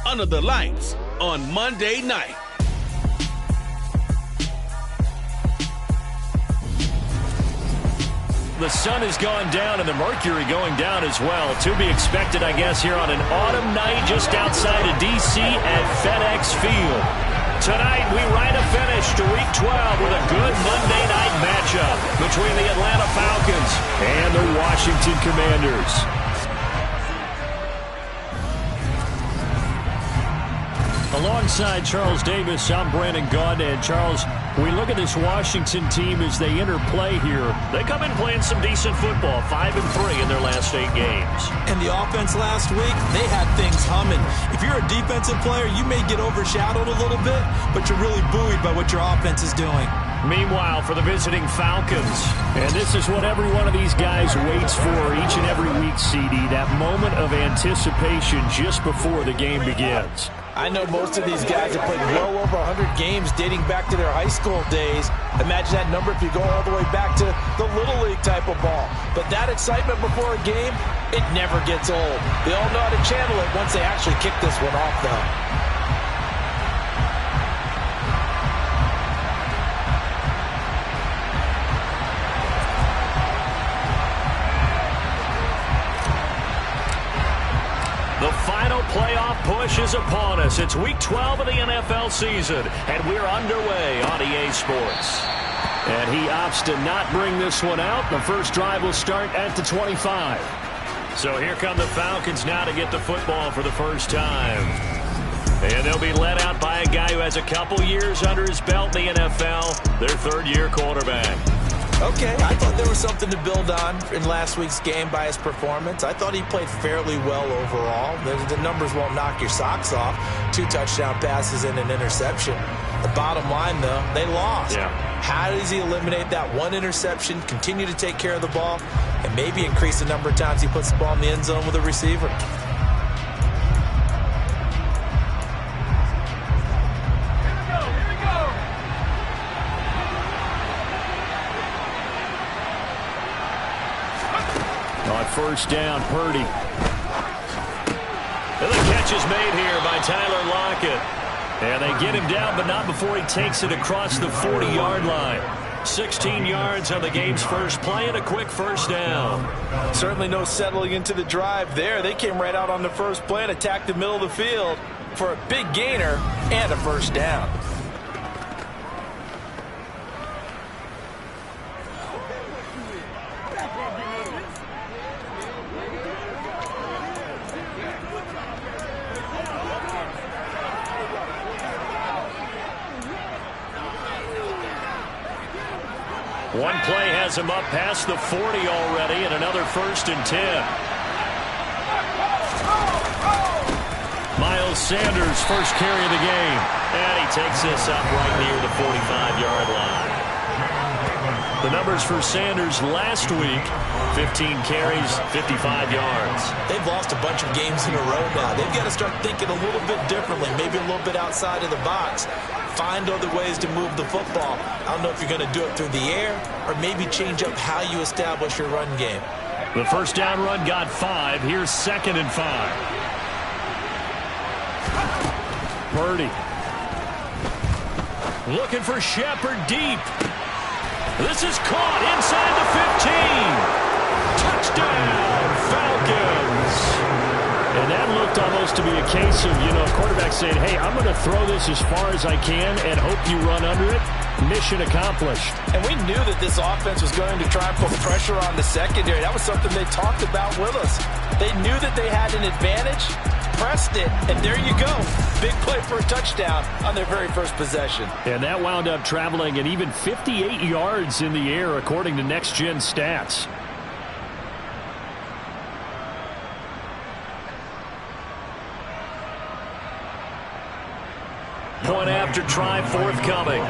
under the lights on Monday night. The sun has gone down and the mercury going down as well. To be expected, I guess, here on an autumn night just outside of D.C. at FedEx Field. Tonight, we write a finish to Week 12 with a good Monday night matchup between the Atlanta Falcons and the Washington Commanders. Alongside Charles Davis, I'm Brandon Gaudin. And Charles, we look at this Washington team as they interplay here. They come in playing some decent football, 5-3 in their last 8 games. And the offense last week, they had things humming. If you're a defensive player, you may get overshadowed a little bit, but you're really buoyed by what your offense is doing. Meanwhile, for the visiting Falcons, and this is what every one of these guys waits for each and every week, CD, that moment of anticipation just before the game begins. I know most of these guys have played well over 100 games dating back to their high school days. Imagine that number if you go all the way back to the Little League type of ball. But that excitement before a game, it never gets old. They all know how to channel it once they actually kick this one off, though. The final playoff push is upon us. It's Week 12 of the NFL season, and we're underway on EA Sports. And he opts to not bring this one out. The first drive will start at the 25. So here come the Falcons now to get the football for the first time. And they'll be led out by a guy who has a couple years under his belt in the NFL, their third-year quarterback. Okay, I thought there was something to build on in last week's game by his performance. I thought he played fairly well overall. The numbers won't knock your socks off. 2 touchdown passes and an interception. The bottom line, though, they lost. Yeah. How does he eliminate that one interception, continue to take care of the ball, and maybe increase the number of times he puts the ball in the end zone with a receiver? First down, Purdy. And the catch is made here by Tyler Lockett. And they get him down, but not before he takes it across the 40-yard line. 16 yards on the game's first play and a quick first down. Certainly no settling into the drive there. They came right out on the first play and attacked the middle of the field for a big gainer and a first down. One play has him up past the 40 already, and another 1st and 10. Miles Sanders, first carry of the game. And he takes this up right near the 45-yard line. The numbers for Sanders last week, 15 carries, 55 yards. They've lost a bunch of games in a row now. They've got to start thinking a little bit differently, maybe a little bit outside of the box. Find other ways to move the football. I don't know if you're going to do it through the air or maybe change up how you establish your run game. The first down run got 5. Here's 2nd and 5. Purdy. Looking for Shepard deep. This is caught inside the 15. Touchdown, Falcons. And that looked almost to be a case of, quarterback saying, hey, I'm going to throw this as far as I can and hope you run under it. Mission accomplished. And we knew that this offense was going to try and put pressure on the secondary. That was something they talked about with us. They knew that they had an advantage, pressed it, and there you go. Big play for a touchdown on their very first possession. And that wound up traveling at even 58 yards in the air, according to Next Gen Stats. Point after try forthcoming.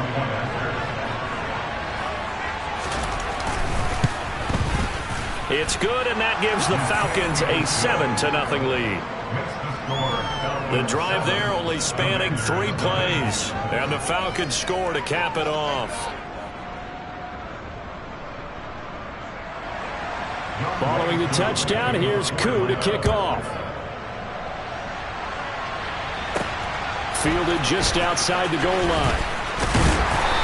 It's good, and that gives the Falcons a 7-0 lead. The drive there only spanning 3 plays, and the Falcons score to cap it off. Following the touchdown, here's Koo to kick off. fielded just outside the goal line.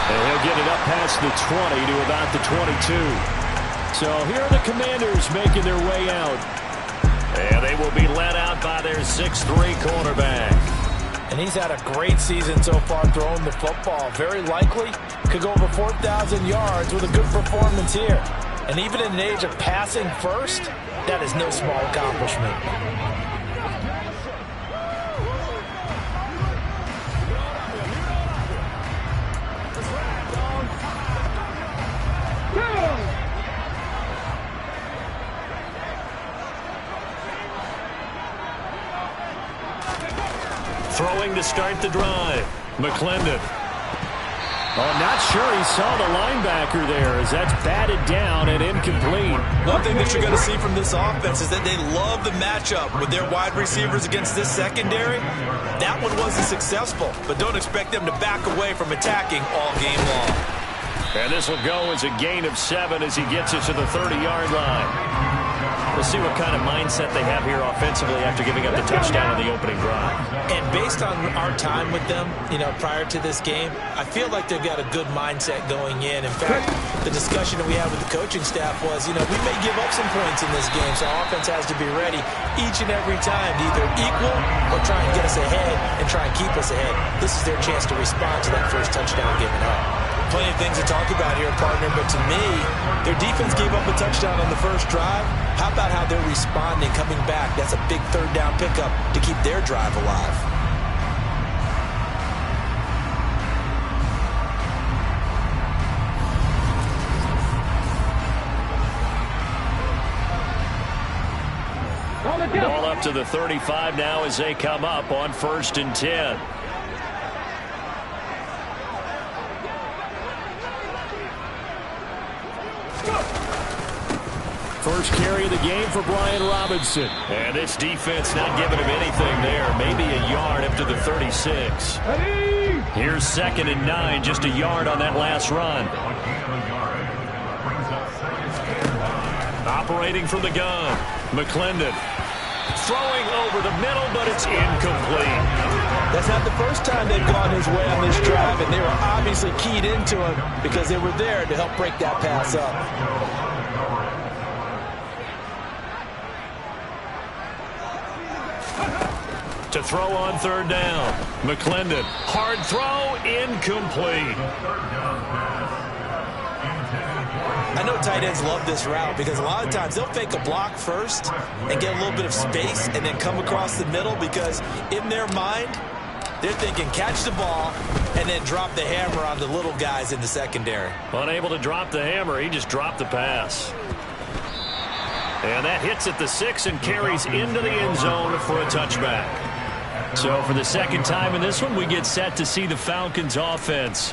And he'll get it up past the 20 to about the 22. So here are the Commanders making their way out. And they will be led out by their 6'3" cornerback. And he's had a great season so far throwing the football. Very likely could go over 4,000 yards with a good performance here. And even in an age of passing first, that is no small accomplishment. Throwing to start the drive. McClendon. Oh, not sure he saw the linebacker there as that's batted down and incomplete. One thing that you're going to see from this offense is that they love the matchup with their wide receivers against this secondary. That one wasn't successful, but don't expect them to back away from attacking all game long. And this will go as a gain of 7 as he gets it to the 30-yard line. We'll see what kind of mindset they have here offensively after giving up the touchdown on the opening drive. And based on our time with them, prior to this game, I feel like they've got a good mindset going in. In fact, the discussion that we had with the coaching staff was, we may give up some points in this game, so our offense has to be ready each and every time to either equal or try and get us ahead and try and keep us ahead. This is their chance to respond to that first touchdown given up. Plenty of things to talk about here, partner, but to me, their defense gave up a touchdown on the first drive. How about how they're responding, coming back? That's a big third down pickup to keep their drive alive. Ball up to the 35 now as they come up on 1st and 10. First carry of the game for Brian Robinson. And this defense not giving him anything there. Maybe a yard up to the 36. Here's 2nd and 9, just a yard on that last run. Operating from the gun, McClendon. Throwing over the middle, but it's incomplete. That's not the first time they've gone his way on this drive, and they were obviously keyed into him because they were there to help break that pass up. To throw on 3rd down. McClendon. Hard throw. Incomplete. I know tight ends love this route because a lot of times they'll fake a block first and get a little bit of space and then come across the middle because in their mind, they're thinking catch the ball and then drop the hammer on the little guys in the secondary. Unable to drop the hammer. He just dropped the pass. And that hits at the 6 and carries into the end zone for a touchback. So for the second time in this one, we get set to see the Falcons offense.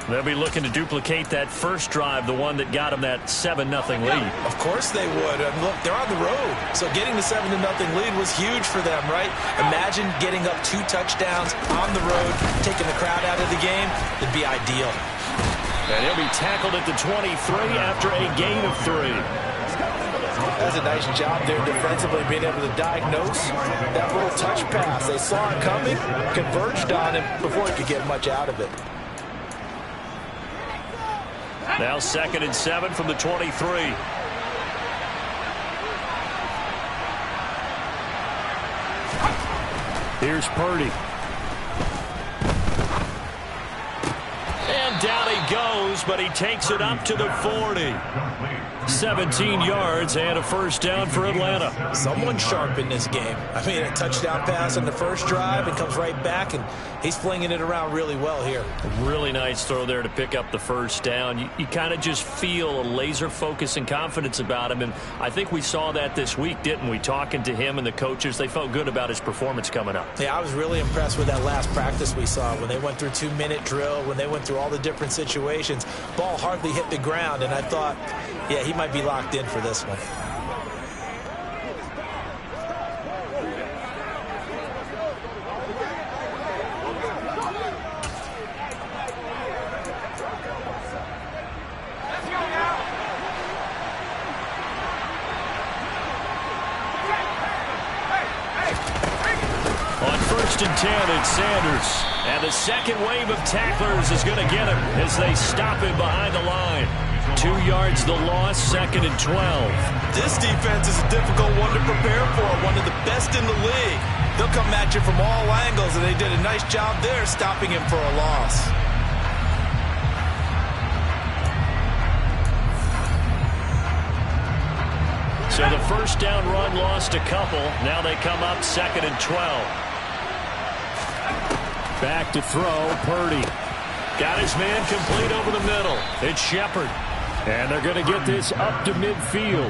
They'll be looking to duplicate that first drive, the one that got them that 7-0 lead. Of course they would. Look, they're on the road. So getting the 7-0 lead was huge for them, right? Imagine getting up 2 touchdowns on the road, taking the crowd out of the game. It'd be ideal. And he'll be tackled at the 23 after a gain of 3. That's a nice job there defensively, being able to diagnose that little touch pass. They saw it coming, converged on him before he could get much out of it. Now 2nd and 7 from the 23. Here's Purdy. And down he goes, but he takes it up to the 40. 17 yards and a first down for Atlanta. Someone sharp in this game. I mean, a touchdown pass on the first drive and comes right back, and he's flinging it around really well here. A really nice throw there to pick up the first down. You kind of just feel a laser focus and confidence about him, and I think we saw that this week, didn't we? Talking to him and the coaches, they felt good about his performance coming up. Yeah, I was really impressed with that last practice we saw when they went through 2-minute drill, when they went through all the different situations. Ball hardly hit the ground, and I thought, yeah, he might be locked in for this one. On 1st and 10, it's Sanders. And the second wave of tacklers is going to get him as they stop him behind the line. 2 yards the loss, 2nd and 12. This defense is a difficult one to prepare for, one of the best in the league. They'll come at you from all angles, and they did a nice job there stopping him for a loss. So the first down run lost a couple. Now they come up 2nd and 12. Back to throw, Purdy. Got his man complete over the middle. It's Shepard. And they're going to get this up to midfield.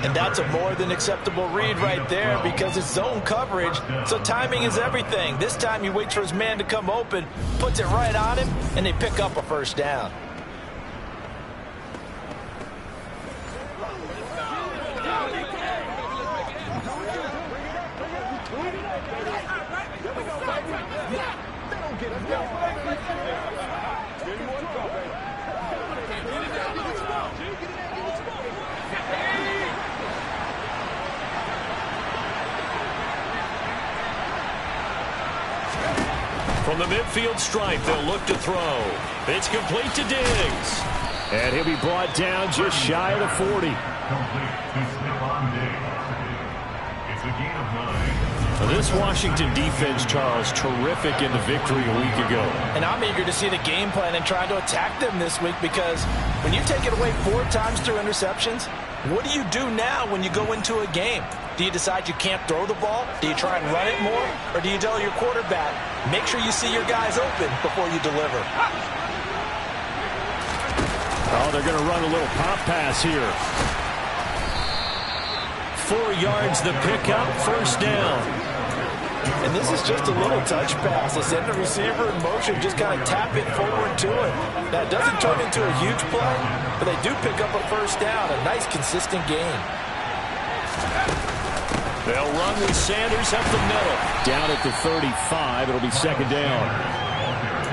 And that's a more than acceptable read right there because it's zone coverage, so timing is everything. This time he waits for his man to come open, puts it right on him, and they pick up a first down. From the midfield stripe, they'll look to throw. It's complete to Diggs. And he'll be brought down just shy of the 40. This Washington defense, Charles, terrific in the victory a week ago. And I'm eager to see the game plan and try to attack them this week because when you take it away 4 times through interceptions, what do you do now when you go into a game? Do you decide you can't throw the ball? Do you try and run it more? Or do you tell your quarterback, make sure you see your guys open before you deliver? Oh, they're going to run a little pop pass here. 4 yards the pickup, first down. And this is just a little touch pass. They send the receiver in motion, just kind of tap it forward to it. Now, it doesn't turn into a huge play, but they do pick up a first down. A nice, consistent gain. They'll run with Sanders up the middle. Down at the 35, it'll be 2nd down.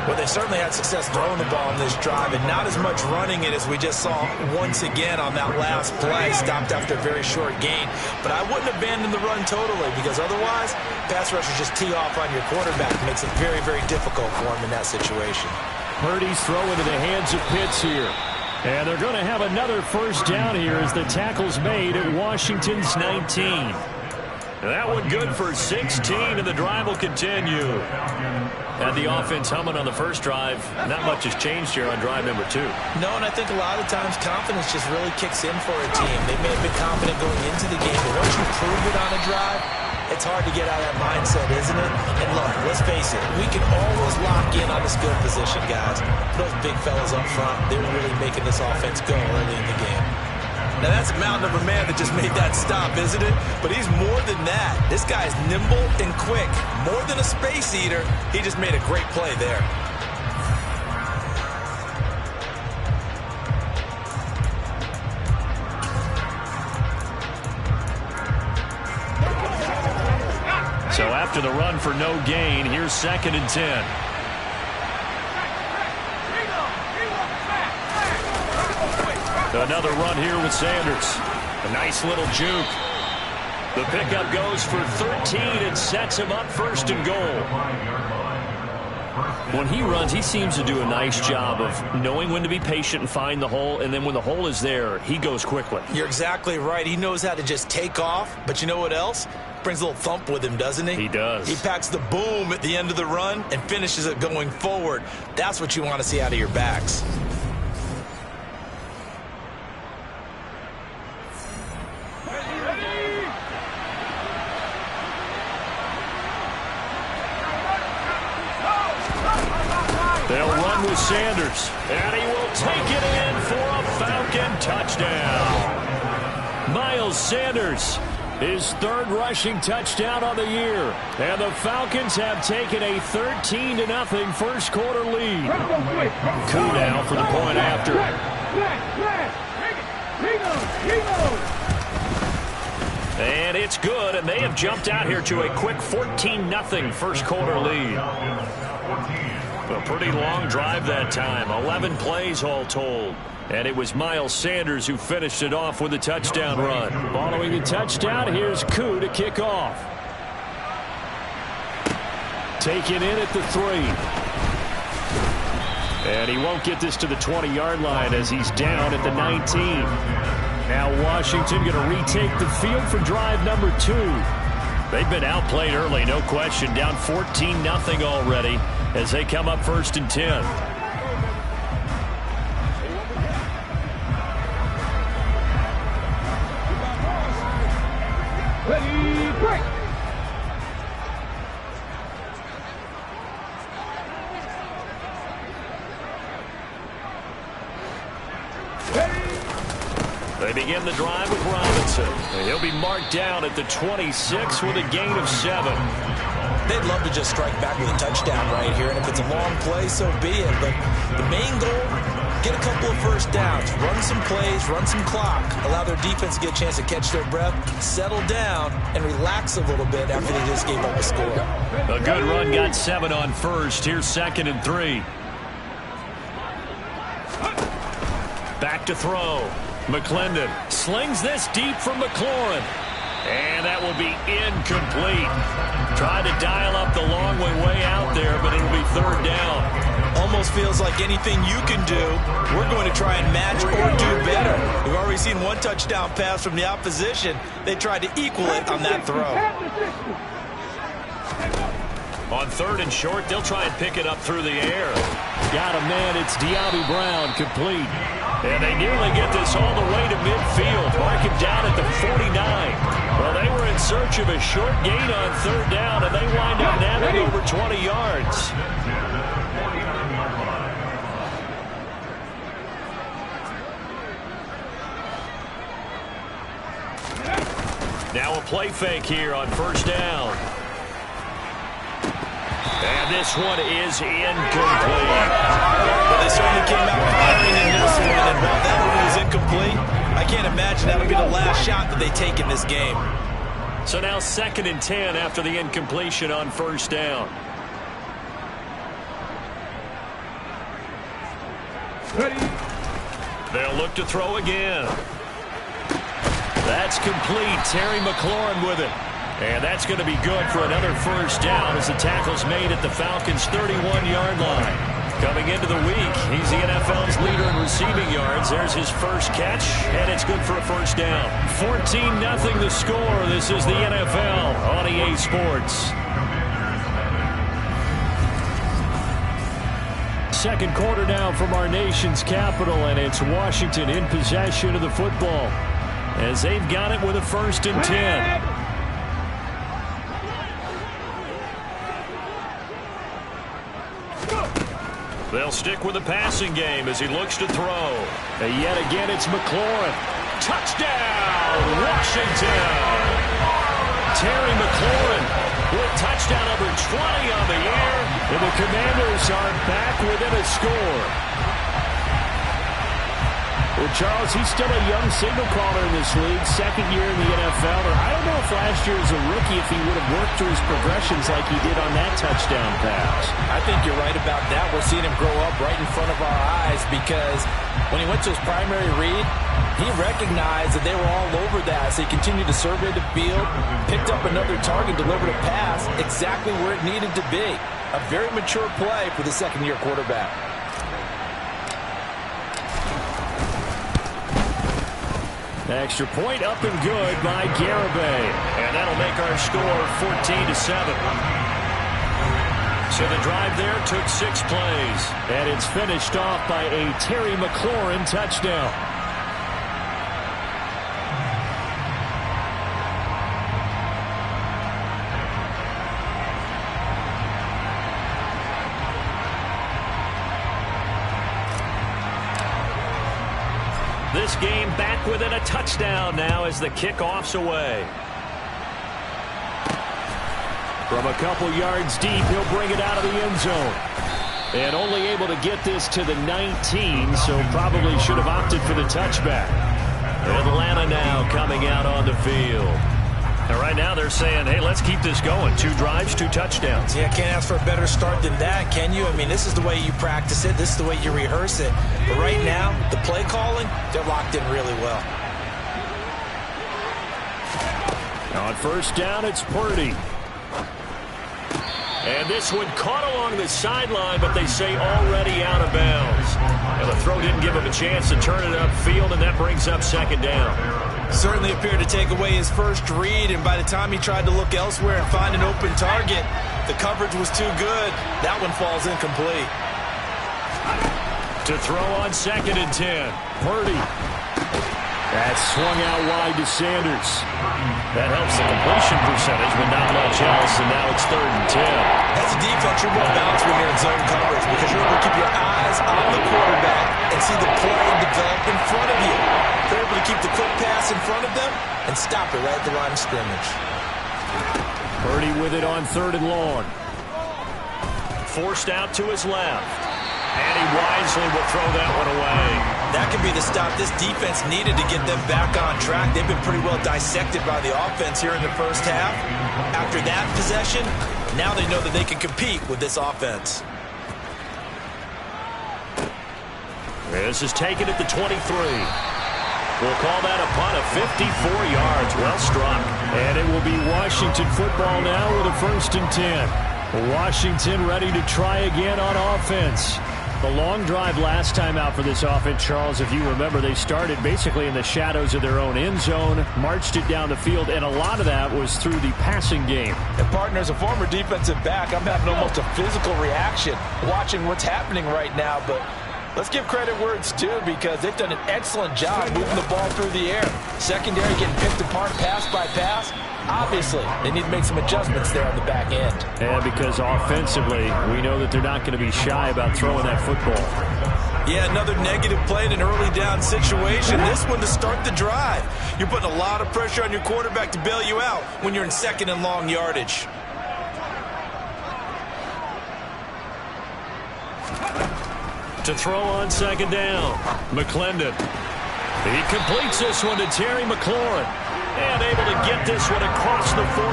Well, they certainly had success throwing the ball on this drive, and not as much running it as we just saw once again on that last play. Stopped after a very short gain. But I wouldn't abandon the run totally, because otherwise, pass rushers just tee off on your quarterback. It makes it very, very difficult for him in that situation. Purdy's throw into the hands of Pitts here. And they're going to have another first down here as the tackle's made at Washington's 19. That one good for 16, and the drive will continue. Had the offense humming on the first drive. Not much has changed here on drive number 2. No, and I think a lot of times confidence just really kicks in for a team. They may have been confident going into the game, but once you prove it on a drive, it's hard to get out of that mindset, isn't it? And look, let's face it, we can always lock in on the skill position, guys. Those big fellas up front, they're really making this offense go early in the game. Now, that's a mountain of a man that just made that stop, isn't it? But he's more than that. This guy's nimble and quick. More than a space eater, he just made a great play there. So after the run for no gain, here's 2nd and 10. Another run here with Sanders. A nice little juke. The pickup goes for 13 and sets him up 1st and goal. When he runs, he seems to do a nice job of knowing when to be patient and find the hole, and then when the hole is there, he goes quickly. You're exactly right. He knows how to just take off, but you know what else? Brings a little thump with him, doesn't he? He does. He packs the boom at the end of the run and finishes it going forward. That's what you want to see out of your backs. They'll run with Sanders, and he will take it in for a Falcon touchdown. Miles Sanders, his 3rd rushing touchdown on the year. And the Falcons have taken a 13-0 first quarter lead. Koo now for the point after. And it's good, and they have jumped out here to a quick 14-0 first quarter lead. A pretty long drive that time, 11 plays all told. And it was Miles Sanders who finished it off with a touchdown run. Following the touchdown, here's Koo to kick off. taken in at the 3. And he won't get this to the 20-yard line as he's down at the 19. Now Washington going to retake the field for drive number 2. They've been outplayed early, no question. Down 14-0 already as they come up 1st and 10. Ready, break. They begin the drive with Robinson. He'll be marked down at the 26 with a gain of 7. They'd love to just strike back with a touchdown right here, and if it's a long play, so be it. But the main goal, get a couple of first downs, run some plays, run some clock, allow their defense to get a chance to catch their breath, settle down, and relax a little bit after they just gave up a score. A good run got 7 on first. Here's 2nd and 3. Back to throw. McClendon slings this deep from McLaurin. And that will be incomplete. Tried to dial up the long way out there, but it'll be 3rd down. Almost feels like anything you can do, we're going to try and match or do better. We've already seen one touchdown pass from the opposition. They tried to equal it on that throw. On 3rd and short, they'll try and pick it up through the air. Got a man, it's De'Ami Brown, complete. And they nearly get this all the way to midfield. Mark him down at the 49. Well, they were in search of a short gain on 3rd down, and they wind up nabbing over 20 yards. Now a play fake here on 1st down. And this one is incomplete. Well, they certainly came out firing in this one, and while that one was incomplete, I can't imagine that'll be the last shot that they take in this game. So now 2nd and 10 after the incompletion on 1st down. Ready. They'll look to throw again. That's complete. Terry McLaurin with it. And that's going to be good for another 1st down as the tackle's made at the Falcons' 31-yard line. Coming into the week, he's the NFL's leader in receiving yards. There's his first catch, and it's good for a 1st down. 14-0 the score. This is the NFL on EA Sports. Second quarter now from our nation's capital, and it's Washington in possession of the football as they've got it with a 1st and 10. They'll stick with the passing game as he looks to throw. And yet again, it's McLaurin. Touchdown, Washington! Terry McLaurin with touchdown number 20 on the year. And the Commanders are back within a score. Well, Charles, he's still a young signal caller in this league, 2nd year in the NFL. I don't know if last year as a rookie if he would have worked through his progressions like he did on that touchdown pass. I think you're right about that. We're seeing him grow up right in front of our eyes because when he went to his primary read, he recognized that they were all over that. So he continued to survey the field, picked up another target, delivered a pass exactly where it needed to be. A very mature play for the 2nd-year quarterback. Extra point up and good by Garibay. And that'll make our score 14-7. So the drive there took 6 plays. And it's finished off by a Terry McLaurin touchdown. This game back within a touchdown now as the kickoff's away. From a couple yards deep, he'll bring it out of the end zone. And only able to get this to the 19, so probably should have opted for the touchback. Atlanta now coming out on the field. And right now they're saying, hey, let's keep this going. 2 drives, 2 touchdowns. Yeah, can't ask for a better start than that, can you? I mean, this is the way you practice it. This is the way you rehearse it. But right now, the play calling, they're locked in really well. On 1st down, it's Purdy. And this one caught along the sideline, but they say already out of bounds. And the throw didn't give him a chance to turn it upfield, and that brings up second down. Certainly appeared to take away his first read, and by the time he tried to look elsewhere and find an open target, the coverage was too good. That one falls incomplete. To throw on 2nd and 10. Purdy. That swung out wide to Sanders. That helps the completion percentage, but not much else, and now it's 3rd and 10. As a defense, you're more balanced when you're in zone coverage because you're able to keep your eyes on the quarterback and see the play develop in front of you. They're able to keep the quick pass in front of them and stop it right at the line of scrimmage. Purdy with it on 3rd and long. Forced out to his left. And he wisely will throw that one away. That could be the stop this defense needed to get them back on track. They've been pretty well dissected by the offense here in the first half. After that possession, now they know that they can compete with this offense. This is taken at the 23. We'll call that a punt of 54 yards. Well struck. And it will be Washington football now with a 1st and 10. Washington ready to try again on offense. The long drive last time out for this offense, Charles, if you remember, they started basically in the shadows of their own end zone, marched it down the field, and a lot of that was through the passing game. And partner, as a former defensive back, I'm having almost a physical reaction watching what's happening right now, but let's give credit where it's due because they've done an excellent job moving the ball through the air. Secondary getting picked apart pass by pass. Obviously, they need to make some adjustments there on the back end. And because offensively, we know that they're not going to be shy about throwing that football. Yeah, another negative play in an early down situation. This one to start the drive. You're putting a lot of pressure on your quarterback to bail you out when you're in 2nd and long yardage. To throw on 2nd down, McClendon. He completes this one to Terry McLaurin. And able to get this one across the 45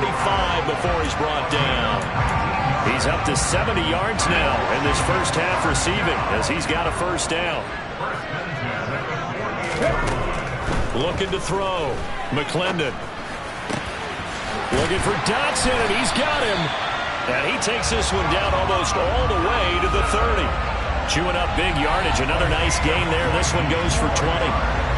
before he's brought down. He's up to 70 yards now in this first half receiving as he's got a 1st down. Looking to throw. McClendon. Looking for Dotson, and he's got him. And he takes this one down almost all the way to the 30. Chewing up big yardage. Another nice gain there. This one goes for 20.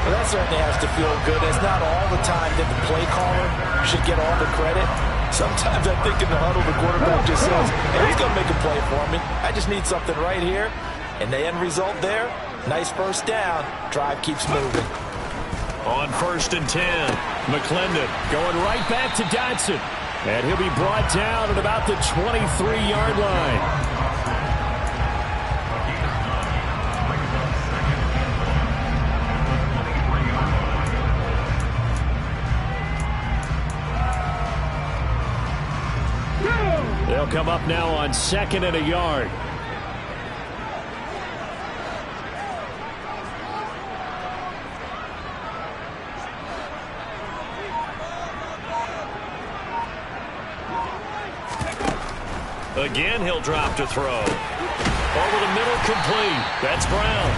Well, that certainly has to feel good. It's not all the time that the play caller should get all the credit. Sometimes I think in the huddle the quarterback just says, hey, he's going to make a play for me. I just need something right here. And the end result there, nice 1st down. Drive keeps moving. On 1st and 10, McClendon going right back to Dotson. And he'll be brought down at about the 23-yard line. They'll come up now on 2nd and a yard. Again, he'll drop to throw. Over the middle, complete. That's Brown.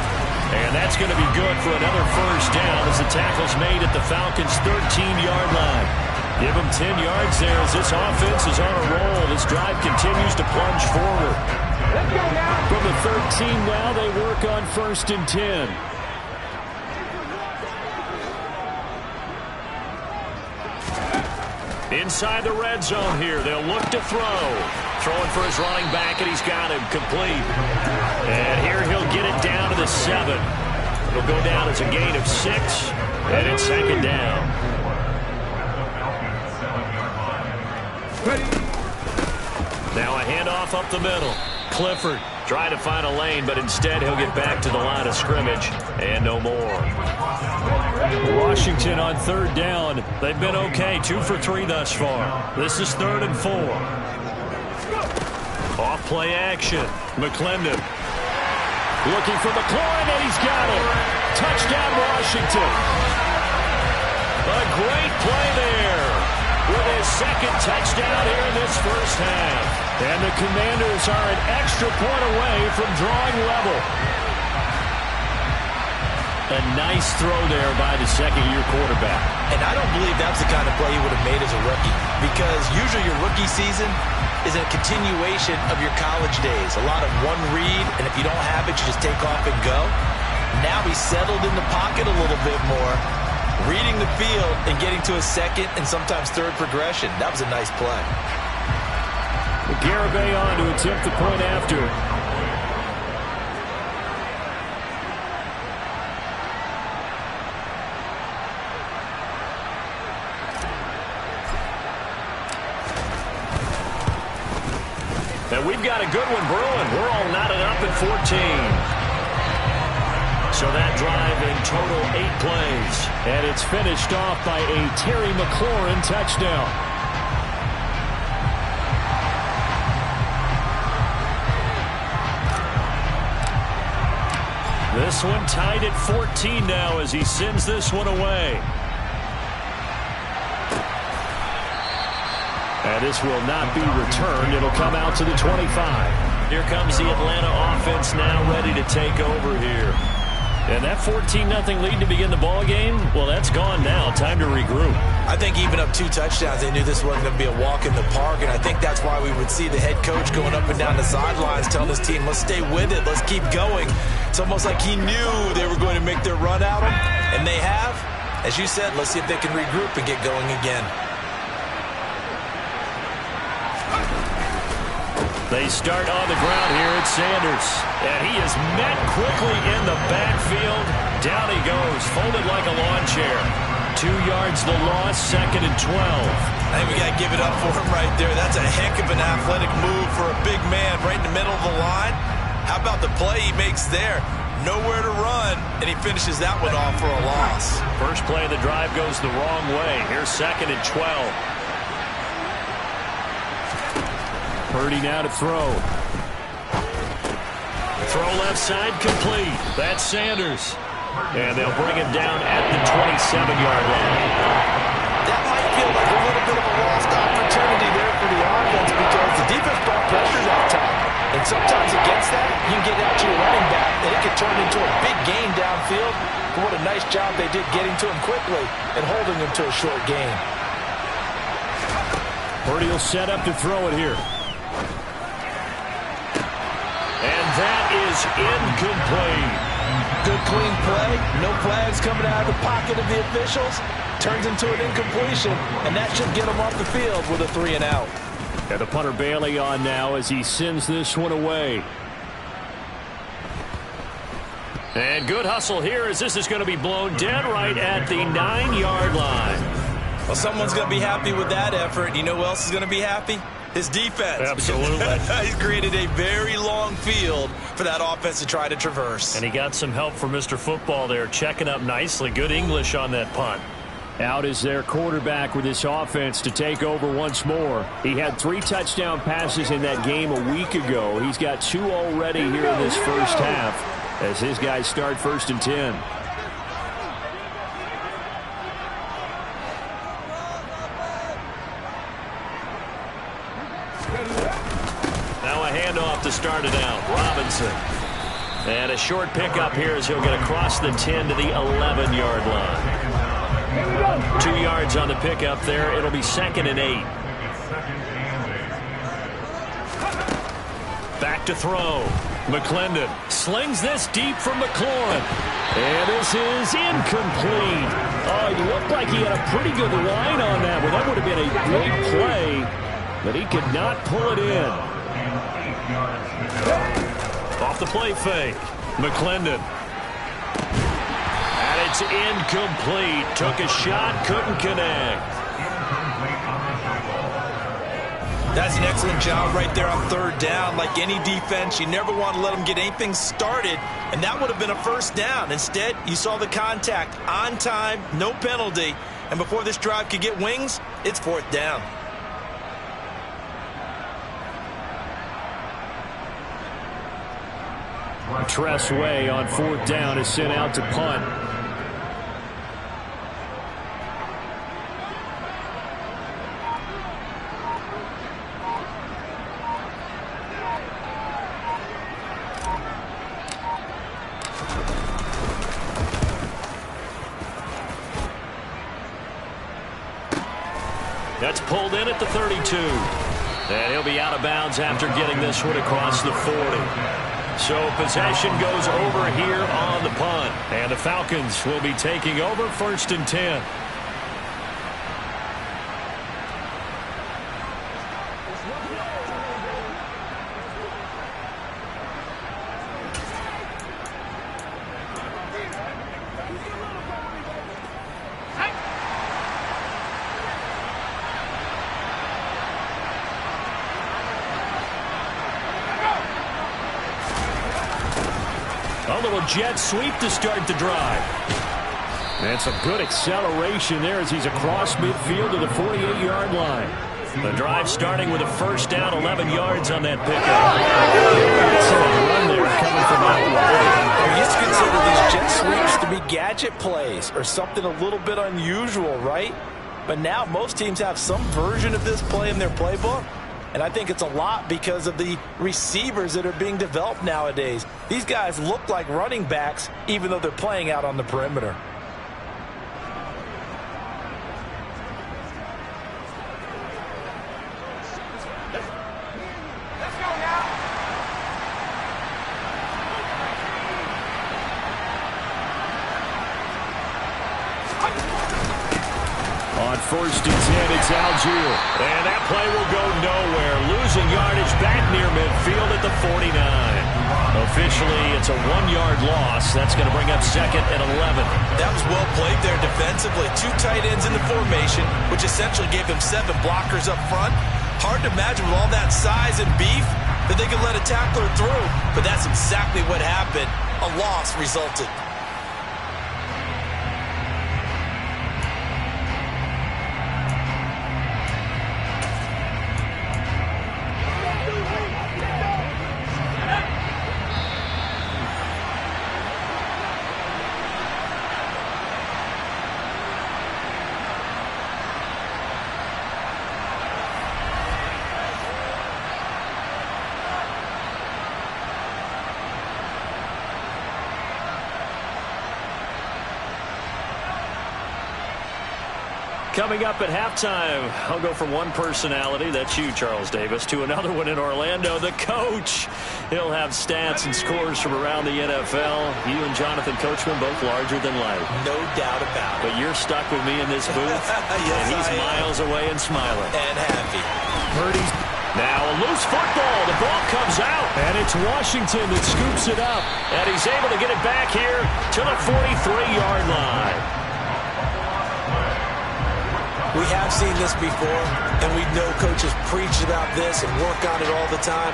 And that's going to be good for another 1st down as the tackle's made at the Falcons' 13-yard line. Give them 10 yards there as this offense is on a roll. This drive continues to plunge forward. From the 13 now, they work on 1st and 10. Inside the red zone here. They'll look to throw. Throwing for his running back, and he's got him complete. And here he'll get it down to the 7. It'll go down as a gain of 6, and it's 2nd down. Now a handoff up the middle. Clifford trying to find a lane, but instead he'll get back to the line of scrimmage and no more. Washington on 3rd down. They've been okay, 2 for 3 thus far. This is 3rd and 4. Off play action. McClendon looking for McLaurin, and he's got it. Touchdown Washington. A great play there with his 2nd touchdown here in this first half. And the Commanders are an extra point away from drawing level. A nice throw there by the 2nd-year quarterback. And I don't believe that's the kind of play he would have made as a rookie, because usually your rookie season, is a continuation of your college days. A lot of one read, and if you don't have it, you just take off and go. Now he's settled in the pocket a little bit more, reading the field and getting to a second and sometimes third progression. That was a nice play. Garibay on to attempt the point after. And we've got a good one brewing. We're all knotted up at 14. So that drive in total 8 plays. And it's finished off by a Terry McLaurin touchdown. This one tied at 14 now as he sends this one away. And this will not be returned. It'll come out to the 25. Here comes the Atlanta offense now ready to take over here. And that 14-0 lead to begin the ball game, well, that's gone now. Time to regroup. I think even up 2 touchdowns, they knew this wasn't going to be a walk in the park, and I think that's why we would see the head coach going up and down the sidelines telling his team, let's stay with it, let's keep going. It's almost like he knew they were going to make their run at him, and they have. As you said, let's see if they can regroup and get going again. They start on the ground here at Sanders. And he is met quickly in the backfield. Down he goes, folded like a lawn chair. 2 yards the loss, 2nd and 12. I think we got to give it up for him right there. That's a heck of an athletic move for a big man right in the middle of the line. How about the play he makes there? Nowhere to run, and he finishes that one off for a loss. First play of the drive goes the wrong way. Here's 2nd and 12. Purdy now to throw. Throw left side complete. That's Sanders. And they'll bring him down at the 27-yard line. That might feel like a little bit of a lost opportunity there for the offense because the defense brought pressures out top. And sometimes against that, you can get out to your running back, and it can turn into a big gain downfield. But what a nice job they did getting to him quickly and holding him to a short gain. Purdy will set up to throw it here. And that is incomplete. Good clean play. No flags coming out of the pocket of the officials. Turns into an incompletion, and that should get him off the field with a 3 and out. And the punter Bailey on now as he sends this one away. And good hustle here as this is going to be blown dead right at the 9-yard line. Well, someone's going to be happy with that effort. You know who else is going to be happy? His defense. Absolutely. He's created a very long field for that offense to try to traverse. And he got some help from Mr. Football there, checking up nicely. Good English on that punt. Out is their quarterback with this offense to take over once more. He had 3 touchdown passes in that game a week ago. He's got 2 already here in this first half as his guys start 1st and 10. Now a handoff to start it out. Robinson. And a short pickup here as he'll get across the 10 to the 11-yard line. 2 yards on the pickup there. It'll be 2nd and 8. Back to throw. McClendon slings this deep from McLaurin. And this is incomplete. Oh, he looked like he had a pretty good line on that one. That would have been a great play, but he could not pull it in. Off the play fake. McClendon. And it's incomplete. Took a shot, couldn't connect. That's an excellent job right there on 3rd down. Like any defense, you never want to let them get anything started, and that would have been a 1st down. Instead, you saw the contact on time, no penalty, and before this drive could get wings, it's 4th down. Tress Way on 4th down is sent out to punt. That's pulled in at the 32. And he'll be out of bounds after getting this one across the 40. So possession goes over here on the punt. And the Falcons will be taking over 1st and 10. A little jet sweep to start the drive. And some good acceleration there as he's across midfield to the 48-yard line. The drive starting with a first down, 11 yards on that pickup. Excellent run there coming from out wide. We used to consider these jet sweeps to be gadget plays or something a little bit unusual, right? But now most teams have some version of this play in their playbook. And I think it's a lot because of the receivers that are being developed nowadays. These guys look like running backs even though they're playing out on the perimeter. On 1st and 10, it's Algier. And that play will go nowhere. Losing yardage back near midfield at the 49. Officially, it's a 1-yard loss. That's going to bring up 2nd and 11. That was well played there defensively. 2 tight ends in the formation, which essentially gave them 7 blockers up front. Hard to imagine with all that size and beef that they could let a tackler through. But that's exactly what happened. A loss resulted. Coming up at halftime, I'll go from one personality, that's you, Charles Davis, to another one in Orlando, the coach. He'll have stats and scores from around the NFL. You and Jonathan Coachman both larger than life. No doubt about it. But you're stuck with me in this booth, yes, and he's miles away and smiling. And happy. Purdy's now a loose football. The ball comes out, and it's Washington that scoops it up. And he's able to get it back here to the 43-yard line. We have seen this before, and we know coaches preach about this and work on it all the time.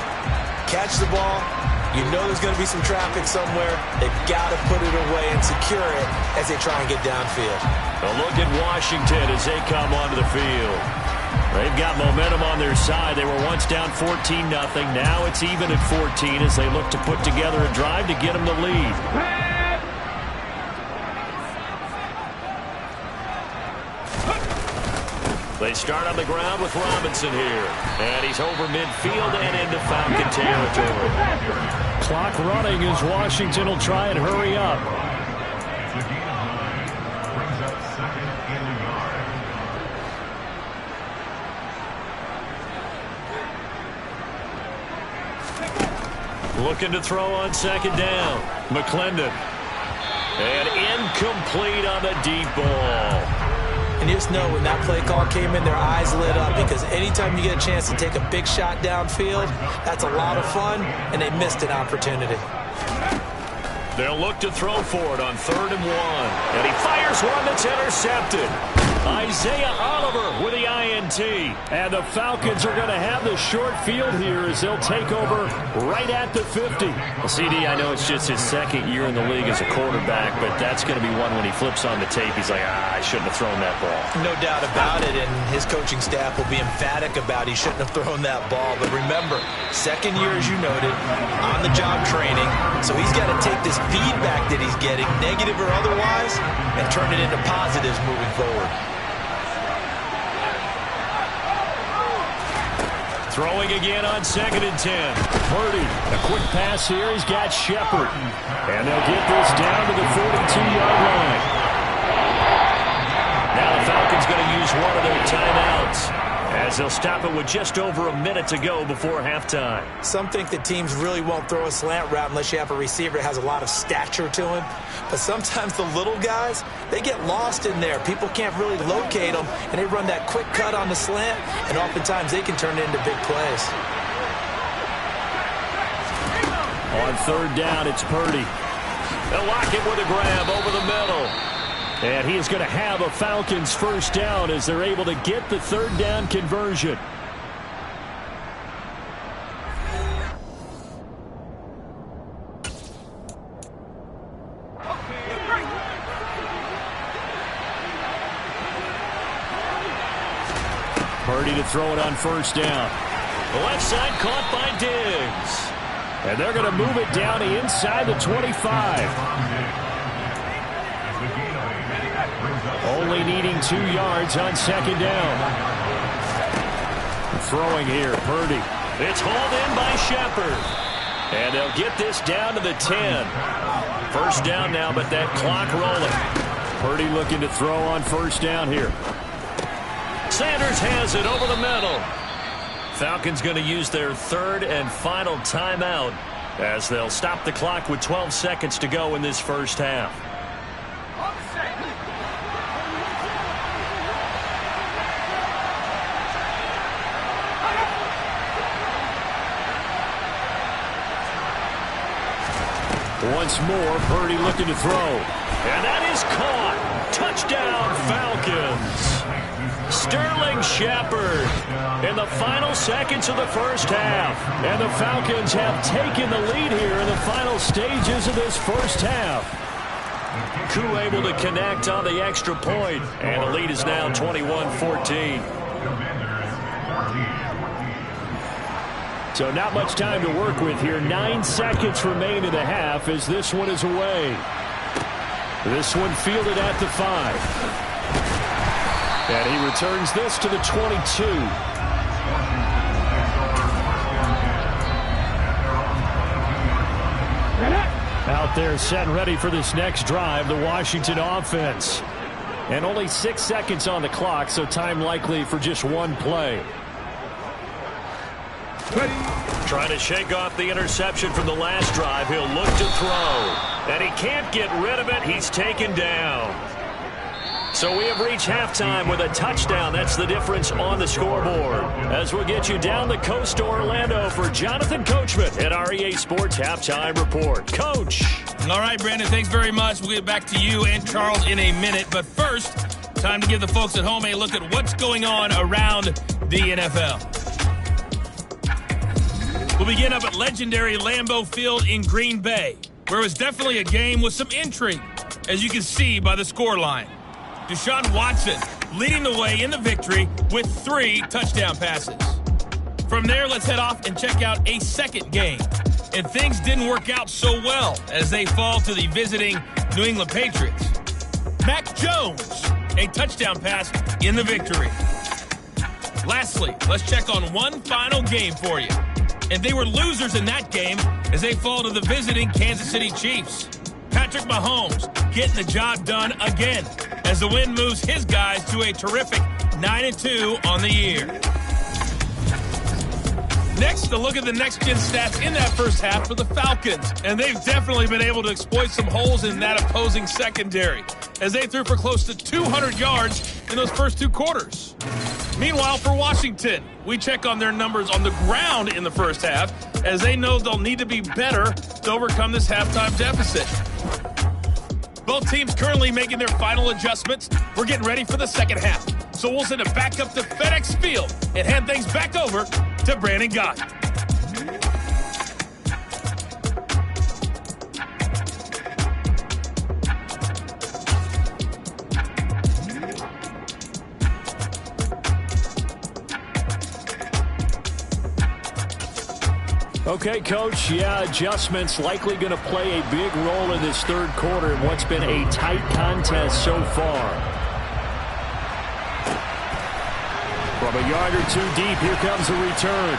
Catch the ball. You know there's going to be some traffic somewhere. They've got to put it away and secure it as they try and get downfield. A look at Washington as they come onto the field. They've got momentum on their side. They were once down 14-0. Now it's even at 14 as they look to put together a drive to get them the lead. They start on the ground with Robinson here. And he's over midfield and into Falcon territory. Clock running as Washington will try and hurry up. Looking to throw on 2nd down. McClendon. And incomplete on the deep ball. And you just know when that play call came in, their eyes lit up because anytime you get a chance to take a big shot downfield, that's a lot of fun, and they missed an opportunity. They'll look to throw for it on 3rd and 1. And he fires one that's intercepted. Isaiah Oliver with the INT. And the Falcons are going to have the short field here as they'll take over right at the 50. Well, CD, I know it's just his 2nd year in the league as a quarterback, but that's going to be one when he flips on the tape. He's like, I shouldn't have thrown that ball. No doubt about it, and his coaching staff will be emphatic about he shouldn't have thrown that ball. But remember, 2nd year, as you noted, on-the-job training. So he's got to take this feedback that he's getting, negative or otherwise, and turn it into positives moving forward. Throwing again on 2nd and 10. Purdy, a quick pass here. He's got Shepard. And they'll get this down to the 42-yard line. Now the Falcons going to use one of their timeouts. as they'll stop it with just over a minute to go before halftime. Some think that teams really won't throw a slant route unless you have a receiver that has a lot of stature to him. But sometimes the little guys, they get lost in there. People can't really locate them, and they run that quick cut on the slant, and oftentimes they can turn it into big plays. On third down, it's Purdy. They'll lock it with a grab over the middle. And he is going to have a Falcons first down as they're able to get the third down conversion. Purdy to throw it on first down. The left side caught by Diggs. And they're going to move it down to inside the 25. Only needing 2 yards on second down. Throwing here, Purdy. It's hauled in by Shepard. And they'll get this down to the 10. First down now, but that clock rolling. Purdy looking to throw on first down here. Sanders has it over the middle. Falcons going to use their third and final timeout as they'll stop the clock with 12 seconds to go in this first half. Once more, Purdy looking to throw. And that is caught. Touchdown, Falcons. Sterling Shepard in the final seconds of the first half. And the Falcons have taken the lead here in the final stages of this first half. Koo able to connect on the extra point. And the lead is now 21-14. So not much time to work with here. 9 seconds remain in the half as this one is away. This one fielded at the 5. And he returns this to the 22. Out there set and ready for this next drive, the Washington offense. And only 6 seconds on the clock, so time likely for just one play. Trying to shake off the interception from the last drive. He'll look to throw. And he can't get rid of it. He's taken down. So we have reached halftime with a touchdown. That's the difference on the scoreboard. As we'll get you down the coast to Orlando for Jonathan Coachman at REA Sports Halftime Report. Coach. All right, Brandon, thanks very much. We'll get back to you and Charles in a minute. But first, time to give the folks at home a look at what's going on around the NFL. We'll begin up at legendary Lambeau Field in Green Bay, where it was definitely a game with some intrigue, as you can see by the scoreline. Deshaun Watson leading the way in the victory with 3 touchdown passes. From there, let's head off and check out a second game. And things didn't work out so well as they fall to the visiting New England Patriots. Mac Jones, a touchdown pass in the victory. Lastly, let's check on one final game for you. And they were losers in that game as they fall to the visiting Kansas City Chiefs. Patrick Mahomes getting the job done again as the win moves his guys to a terrific 9-2 on the year. Next, a look at the next-gen stats in that first half for the Falcons. And they've definitely been able to exploit some holes in that opposing secondary as they threw for close to 200 yards in those first 2 quarters. Meanwhile, for Washington, we check on their numbers on the ground in the first half as they know they'll need to be better to overcome this halftime deficit. Both teams currently making their final adjustments. We're getting ready for the second half. So we'll send it back up to FedEx Field and hand things back over to Brandon Gott. Okay, Coach, adjustments likely going to play a big role in this third quarter in what's been a tight contest so far. From a yard or 2 deep, here comes a return.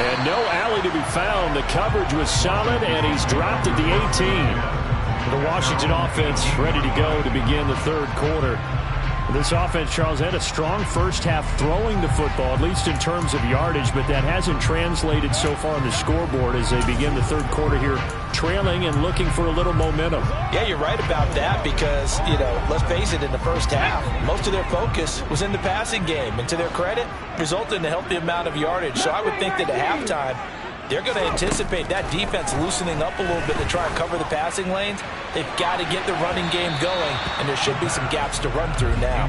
And no alley to be found. The coverage was solid, and he's dropped at the 18. The Washington offense ready to go to begin the third quarter. This offense, Charles, had a strong first half throwing the football, at least in terms of yardage, but that hasn't translated so far on the scoreboard as they begin the third quarter here, trailing and looking for a little momentum. Yeah, you're right about that because, let's face it, in the first half, most of their focus was in the passing game. And to their credit, resulted in a healthy amount of yardage. So I would think that at halftime, they're going to anticipate that defense loosening up a little bit to try and cover the passing lanes. They've got to get the running game going, and there should be some gaps to run through now.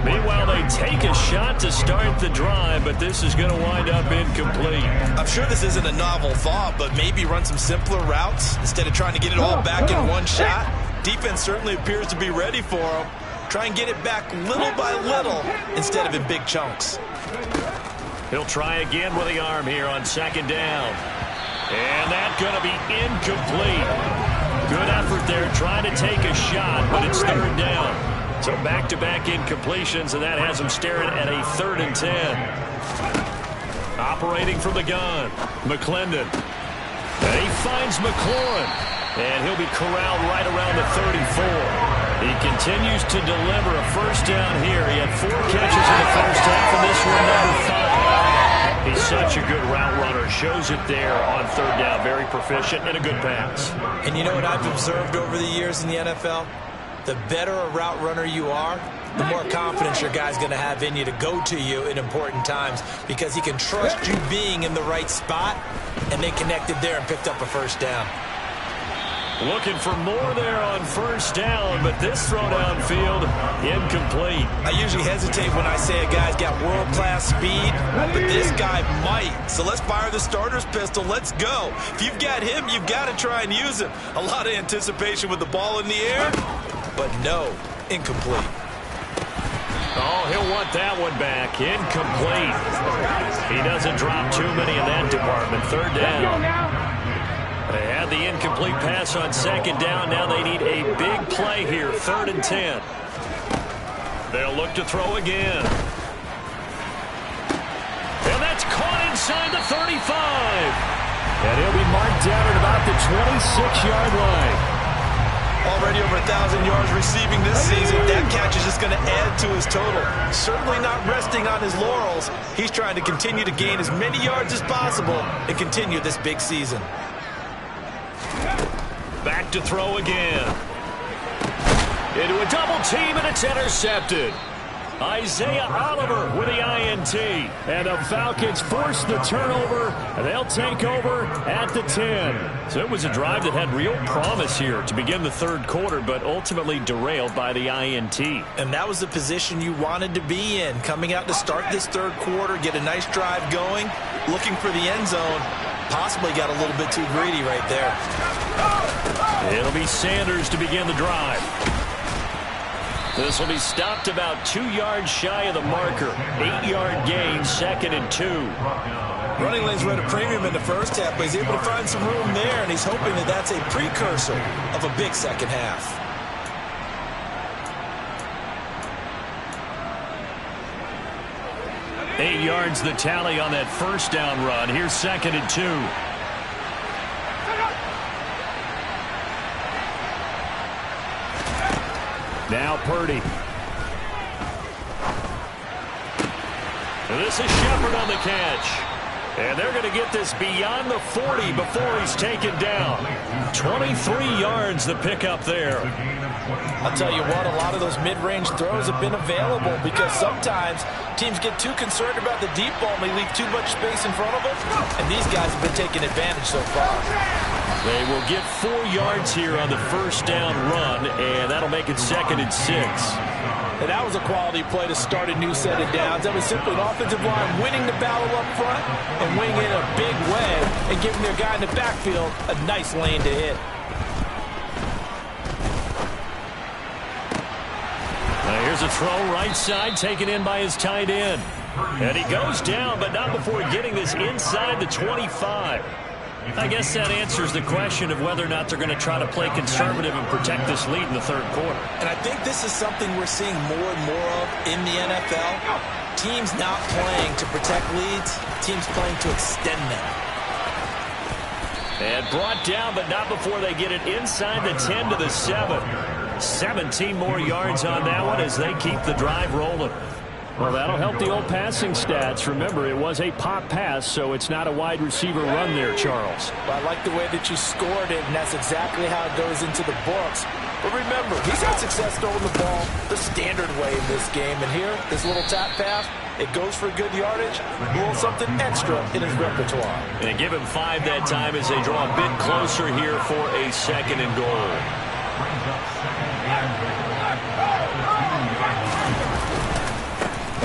Meanwhile, they take a shot to start the drive, but this is going to wind up incomplete. I'm sure this isn't a novel thought, but maybe run some simpler routes instead of trying to get it all back in one shot. Defense certainly appears to be ready for them. Try and get it back little by little instead of in big chunks. He'll try again with the arm here on second down. And that's going to be incomplete. Good effort there trying to take a shot, but it's third down. So back-to-back incompletions, and that has him staring at a 3rd and 10. Operating from the gun, McClendon. And he finds McLaurin, and he'll be corralled right around the 34. He continues to deliver a first down here. He had 4 catches in the first half, and this one number 5. He's such a good route runner. Shows it there on third down. Very proficient and a good pass. And you know what I've observed over the years in the NFL? The better a route runner you are, the more confidence your guy's going to have in you to go to you in important times because he can trust you being in the right spot, and they connected there and picked up a first down. Looking for more there on first down, but this throw downfield, incomplete. I usually hesitate when I say a guy's got world-class speed, but this guy might. So let's fire the starter's pistol. Let's go. If you've got him, you've got to try and use him. A lot of anticipation with the ball in the air, but no, incomplete. Oh, he'll want that one back. Incomplete. He doesn't drop too many in that department. Third down. They had the incomplete pass on second down. Now they need a big play here. 3rd and 10. They'll look to throw again. And that's caught inside the 35. And he'll be marked down at about the 26-yard line. Already over 1,000 yards receiving this season. That catch is just going to add to his total. Certainly not resting on his laurels. He's trying to continue to gain as many yards as possible and continue this big season. Back to throw again. Into a double team, and it's intercepted. Isaiah Oliver with the INT. And the Falcons force the turnover, and they'll take over at the 10. So it was a drive that had real promise here to begin the third quarter, but ultimately derailed by the INT. And that was the position you wanted to be in, coming out to start this third quarter, get a nice drive going, looking for the end zone. Possibly got a little bit too greedy right there. It'll be Sanders to begin the drive. This will be stopped about 2 yards shy of the marker. 8-yard gain, 2nd and 2. Running lanes were at a premium in the first half, but he's able to find some room there, and he's hoping that that's a precursor of a big second half. Eight yards the tally on that first down run. Here's 2nd and 2. Now Purdy. And this is Shepard on the catch. And they're going to get this beyond the 40 before he's taken down. 23 yards the pickup there. I'll tell you what, a lot of those mid-range throws have been available because sometimes teams get too concerned about the deep ball and they leave too much space in front of them. And these guys have been taking advantage so far. They will get 4 yards here on the first down run, and that'll make it 2nd and 6. And that was a quality play to start a new set of downs. That was simply an offensive line winning the battle up front and winning it in a big way and giving their guy in the backfield a nice lane to hit. Here's a throw right side taken in by his tight end. And he goes down, but not before getting this inside the 25. I guess that answers the question of whether or not they're going to try to play conservative and protect this lead in the third quarter. And I think this is something we're seeing more and more of in the NFL. Teams not playing to protect leads, teams playing to extend them. And brought down, but not before they get it inside the 10 to the 7. 17 more yards on that one as they keep the drive rolling. Well, that'll help the old passing stats. Remember, it was a pop pass, so it's not a wide receiver run there, Charles. Well, I like the way that you scored it, and that's exactly how it goes into the books. But remember, he's had success throwing the ball the standard way in this game. And here, this little tap pass, it goes for good yardage, a little something extra in his repertoire. And they give him 5 that time as they draw a bit closer here for a 2nd and goal.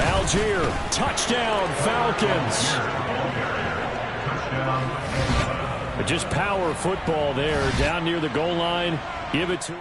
Algier, touchdown, Falcons. But just power football there, down near the goal line. Give it to him.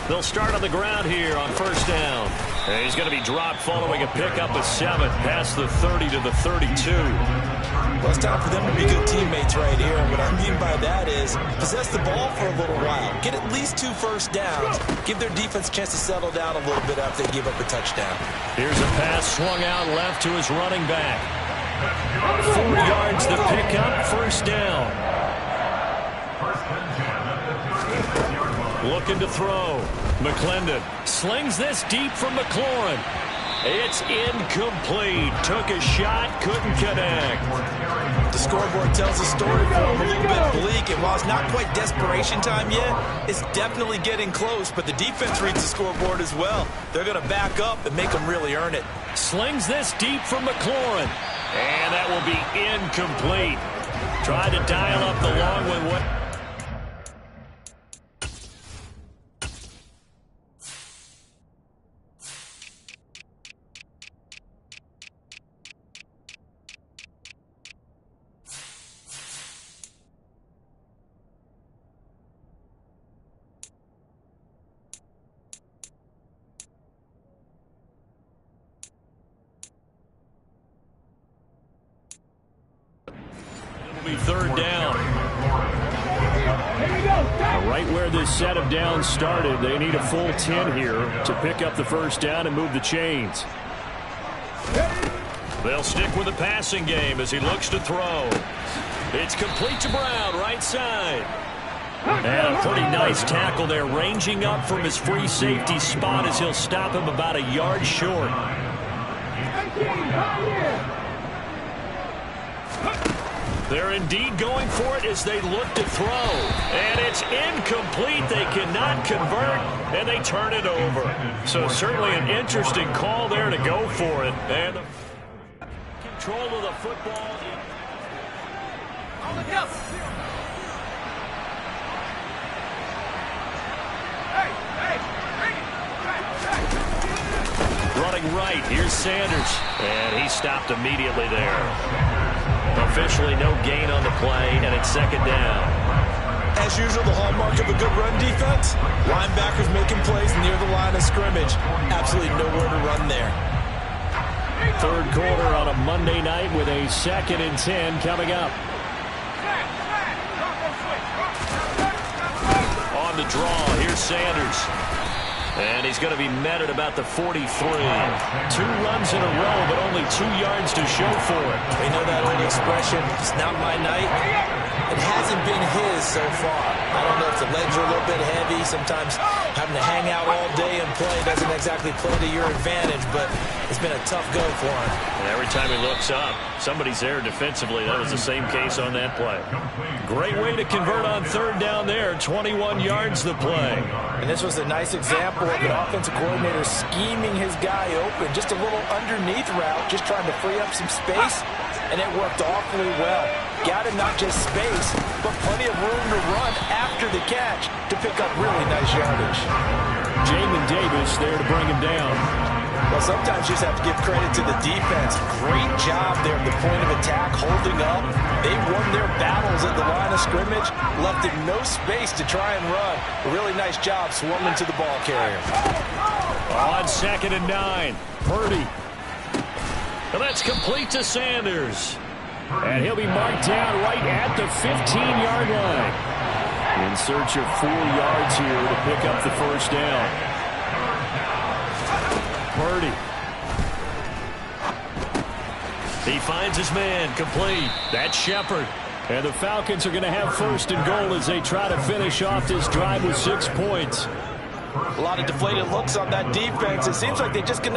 They'll start on the ground here on 1st down. And he's going to be dropped following a pickup of 7 past the 30 to the 32. Well, it's time for them to be good teammates right here. What I mean by that is possess the ball for a little while. Get at least 2 first downs. Give their defense a chance to settle down a little bit after they give up a touchdown. Here's a pass swung out left to his running back. 4 yards the pickup, 1st down. Looking to throw. McClendon slings this deep from McLaurin. It's incomplete. Took a shot, couldn't connect. The scoreboard tells a story for him, a little bit bleak, and while it's not quite desperation time yet, it's definitely getting close, but the defense reads the scoreboard as well. They're going to back up and make them really earn it. Slings this deep from McLaurin. And that will be incomplete. Tried to dial up the long one. What? Be 3rd down. Right where this set of downs started, they need a full 10 here to pick up the 1st down and move the chains. They'll stick with the passing game as he looks to throw. It's complete to Brown, right side. And a pretty nice tackle there, ranging up from his free safety spot as he'll stop him about a yard short. They're indeed going for it as they look to throw. And it's incomplete. They cannot convert, and they turn it over. So certainly an interesting call there to go for it. And the control of the football. Running right, here's Sanders. And he stopped immediately there. Officially no gain on the play, and it's 2nd down. As usual, the hallmark of a good run defense, linebackers making plays near the line of scrimmage. Absolutely nowhere to run there. 3rd quarter on a Monday night with a 2nd and 10 coming up. On the draw, here's Sanders. And he's going to be met at about the 43. 2 runs in a row, but only 2 yards to show for it. We know that old expression, it's not my night. It hasn't been his so far. I don't know if the legs are a little bit heavy. Sometimes having to hang out all day and play doesn't exactly play to your advantage, but it's been a tough go for him. And every time he looks up, somebody's there defensively. That was the same case on that play. Great way to convert on 3rd down there. 21 yards the play. And this was a nice example of an offensive coordinator scheming his guy open. Just a little underneath route, just trying to free up some space, and it worked awfully well. Got him not just space, but plenty of room to run after the catch to pick up really nice yardage. Jamin Davis there to bring him down. Well, sometimes you just have to give credit to the defense. Great job there at the point of attack, holding up. They won their battles at the line of scrimmage, left him no space to try and run. A really nice job swarming to the ball carrier. On 2nd and 9, Purdy. And that's complete to Sanders. And he'll be marked down right at the 15-yard line. In search of 4 yards here to pick up the first down. Purdy. He finds his man, complete. That's Shepard. And the Falcons are going to have 1st and goal as they try to finish off this drive with 6 points. A lot of deflated looks on that defense. It seems like they just cannot